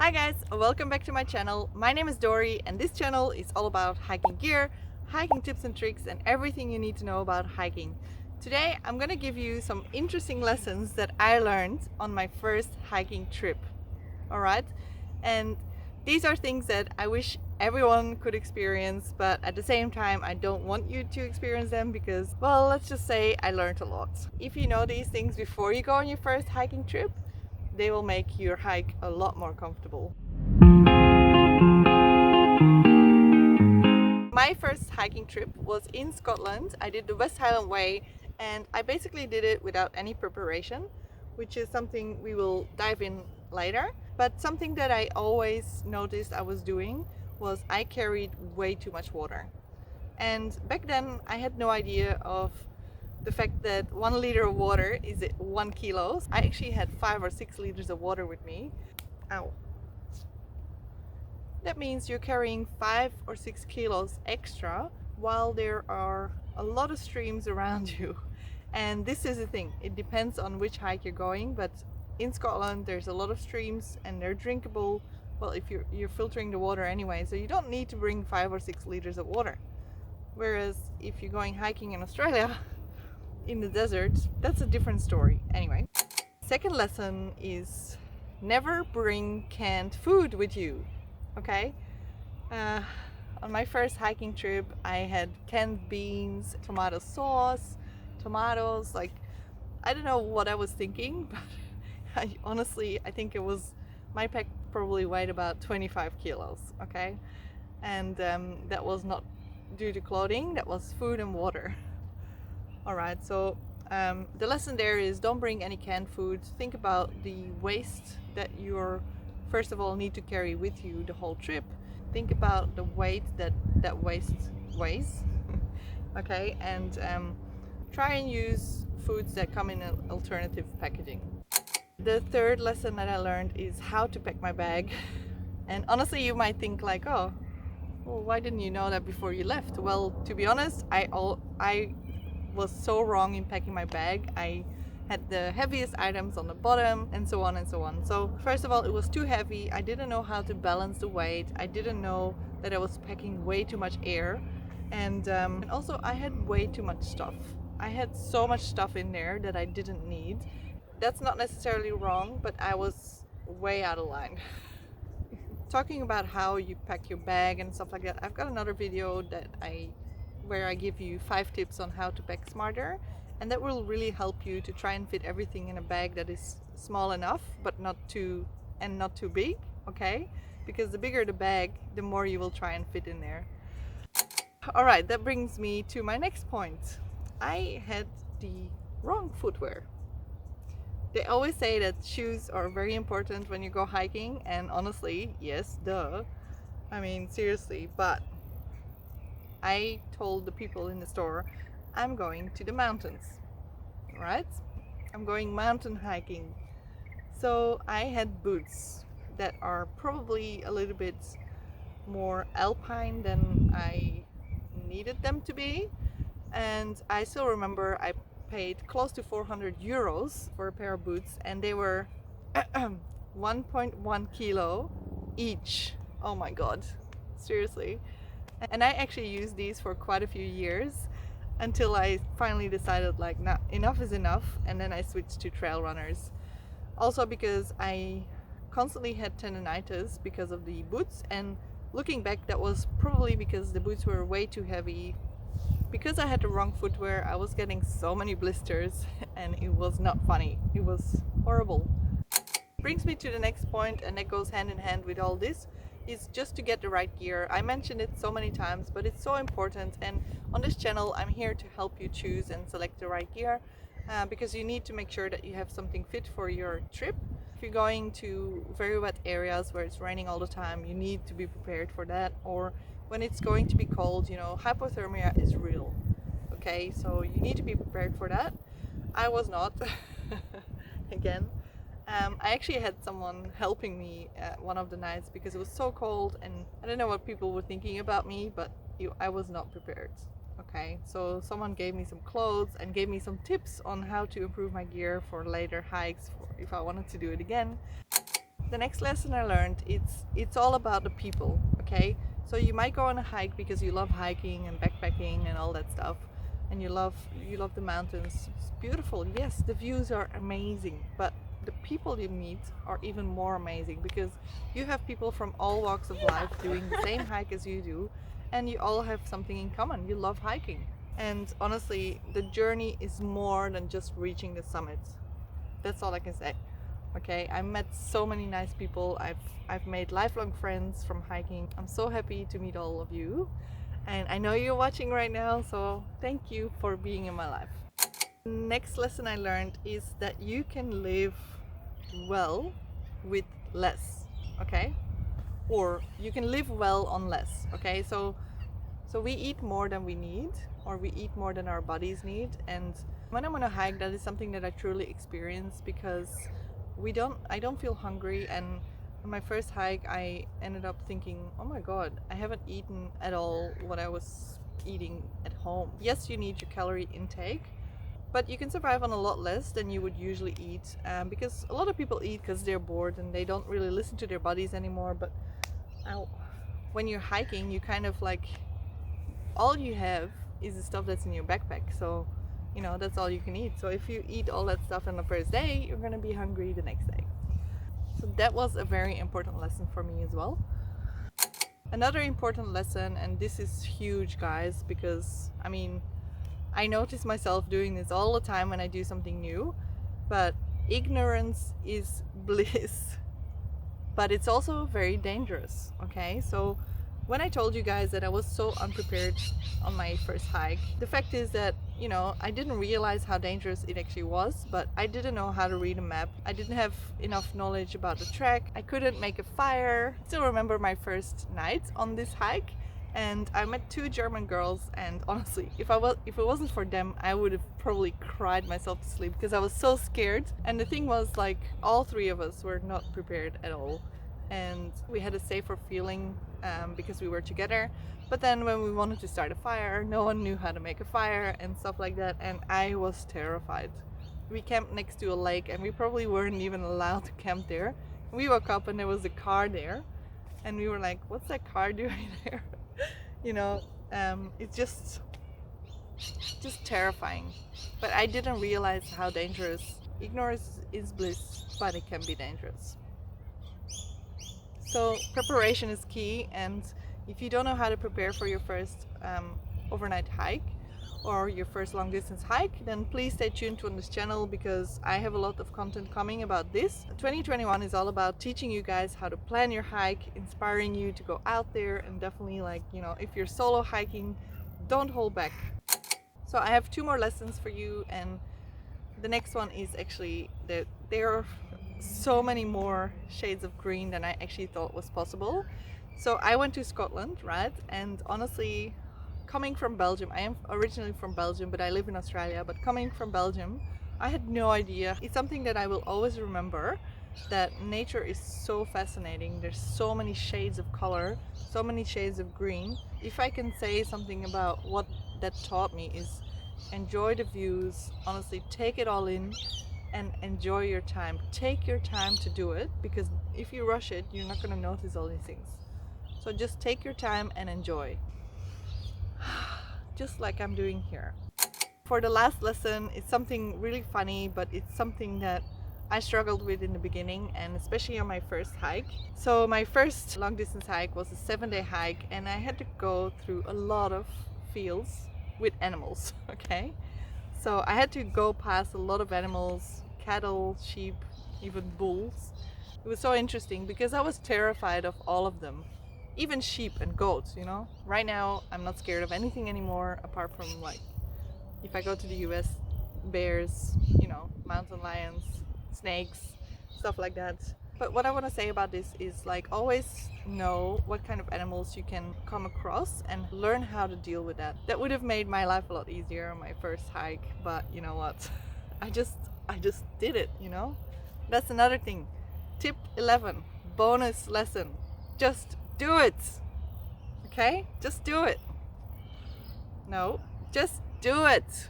Hi guys, welcome back to my channel. My name is Dory and this channel is all about hiking gear, hiking tips and tricks and everything you need to know about hiking. Today I'm gonna give you some interesting lessons that I learned on my first hiking trip. Alright? And these are things that I wish everyone could experience, but at the same time I don't want you to experience them because, well, let's just say I learned a lot. If you know these things before you go on your first hiking trip, they will make your hike a lot more comfortable. My first hiking trip was in Scotland. I did the West Highland Way and I basically did it without any preparation, which is something we will dive in later. But something that I always noticed I was doing was I carried way too much water. And back then I had no idea of the fact that 1 liter of water is 1 kilo. I actually had 5 or 6 liters of water with me. Ow. That means you're carrying 5 or 6 kilos extra while there are a lot of streams around you. And this is the thing, it depends on which hike you're going, but in Scotland there's a lot of streams and they're drinkable. Well, if you're filtering the water anyway, so you don't need to bring 5 or 6 liters of water. Whereas if you're going hiking in Australia, in the desert, that's a different story. Anyway, second lesson is never bring canned food with you. Okay, on my first hiking trip I had canned beans, tomato sauce, tomatoes. Like, I don't know what I was thinking, but I think it was, my pack probably weighed about 25 kilos. Okay, and that was not due to clothing, that was food and water. Alright, so the lesson there is don't bring any canned food. Think about the waste that you're first of all need to carry with you the whole trip. Think about the weight that waste weighs. Okay, and try and use foods that come in an alternative packaging. The third lesson that I learned is how to pack my bag. And honestly, you might think like, oh, well, why didn't you know that before you left? Well, to be honest, I was so wrong in packing my bag. I had the heaviest items on the bottom and so on and so on. So first of all, it was too heavy. I didn't know how to balance the weight. I didn't know that I was packing way too much air, and also I had way too much stuff. I had so much stuff in there that I didn't need. That's not necessarily wrong, but I was way out of line. Talking about how you pack your bag and stuff like that, I've got another video where I give you 5 tips on how to pack smarter, and that will really help you to try and fit everything in a bag that is small enough but not too big. Okay, because the bigger the bag, the more you will try and fit in there. Alright, that brings me to my next point. I had the wrong footwear. They always say that shoes are very important when you go hiking, and honestly, yes, duh. I mean, seriously, but I told the people in the store I'm going to the mountains, right? I'm going mountain hiking. So I had boots that are probably a little bit more alpine than I needed them to be. And I still remember I paid close to 400 euros for a pair of boots, and they were 1.1 kilo each. Oh my god, seriously. And I actually used these for quite a few years until I finally decided like, nah, enough is enough, and then I switched to trail runners. Also because I constantly had tendonitis because of the boots, and looking back, that was probably because the boots were way too heavy. Because I had the wrong footwear, I was getting so many blisters and it was not funny. It was horrible. Brings me to the next point, and that goes hand in hand with all this, is just to get the right gear. I mentioned it so many times, but it's so important, and on this channel I'm here to help you choose and select the right gear, because you need to make sure that you have something fit for your trip. If you're going to very wet areas where it's raining all the time, you need to be prepared for that. Or when it's going to be cold, you know, hypothermia is real. Okay, so you need to be prepared for that. I was not. Again, I actually had someone helping me one of the nights because it was so cold, and I don't know what people were thinking about me, but I was not prepared. Okay, so someone gave me some clothes and gave me some tips on how to improve my gear for later hikes if I wanted to do it again. The next lesson I learned, it's all about the people, okay? So you might go on a hike because you love hiking and backpacking and all that stuff, and you love the mountains. It's beautiful. Yes, the views are amazing, but the people you meet are even more amazing, because you have people from all walks of life doing the same hike as you do, and you all have something in common. You love hiking. And honestly, the journey is more than just reaching the summit. That's all I can say. Okay, I met so many nice people. I've made lifelong friends from hiking. I'm so happy to meet all of you, and I know you're watching right now, so thank you for being in my life. Next lesson I learned is that you can live well with less, okay? Or you can live well on less, okay? So we eat more than we need, or we eat more than our bodies need. And when I'm on a hike, that is something that I truly experience, because I don't feel hungry. And on my first hike, I ended up thinking, oh my god, I haven't eaten at all what I was eating at home. Yes, you need your calorie intake, but you can survive on a lot less than you would usually eat, because a lot of people eat because they're bored and they don't really listen to their bodies anymore. But ow, when you're hiking, you kind of like, all you have is the stuff that's in your backpack, so you know that's all you can eat. So if you eat all that stuff on the first day, you're gonna be hungry the next day. So that was a very important lesson for me as well. Another important lesson, and this is huge, guys, because I mean, I notice myself doing this all the time when I do something new, but ignorance is bliss, but it's also very dangerous, okay? So when I told you guys that I was so unprepared on my first hike, the fact is that, you know, I didn't realize how dangerous it actually was, but I didn't know how to read a map. I didn't have enough knowledge about the track. I couldn't make a fire. I still remember my first night on this hike, and I met two German girls, and honestly, if it wasn't for them, I would have probably cried myself to sleep, because I was so scared. And the thing was, like, all three of us were not prepared at all, and we had a safer feeling because we were together. But then when we wanted to start a fire, no one knew how to make a fire and stuff like that, and I was terrified. We camped next to a lake, and we probably weren't even allowed to camp there. We woke up and there was a car there, and we were like, what's that car doing there? You know, it's just terrifying. But I didn't realize how dangerous. Ignorance is bliss, but it can be dangerous. So preparation is key, and if you don't know how to prepare for your first overnight hike or your first long distance hike, then please stay tuned to this channel, because I have a lot of content coming about this. 2021 is all about teaching you guys how to plan your hike, inspiring you to go out there, and definitely, like, you know, if you're solo hiking, don't hold back. So I have two more lessons for you, and the next one is actually that there are so many more shades of green than I actually thought was possible. So I went to Scotland, right? And honestly, coming from Belgium, I am originally from Belgium, but I live in Australia. But coming from Belgium, I had no idea. It's something that I will always remember, that nature is so fascinating. There's so many shades of color, so many shades of green. If I can say something about what that taught me, is enjoy the views. Honestly, take it all in and enjoy your time. Take your time to do it, because if you rush it, you're not going to notice all these things. So just take your time and enjoy, just like I'm doing here. For the last lesson, it's something really funny, but it's something that I struggled with in the beginning, and especially on my first hike. So my first long distance hike was a 7-day hike, and I had to go through a lot of fields with animals, okay? So I had to go past a lot of animals, cattle, sheep, even bulls. It was so interesting because I was terrified of all of them, even sheep and goats, you know. Right now I'm not scared of anything anymore, apart from, like, if I go to the US, bears, you know, mountain lions, snakes, stuff like that. But what I want to say about this is, like, always know what kind of animals you can come across and learn how to deal with that. That would have made my life a lot easier on my first hike, but you know what? I just did it, you know? That's another thing. Tip 11, bonus lesson. Just do it. Okay? Just do it. No, just do it.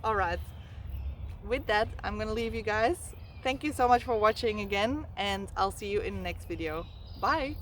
All right. With that, I'm gonna leave you guys. Thank you so much for watching again, and I'll see you in the next video. Bye!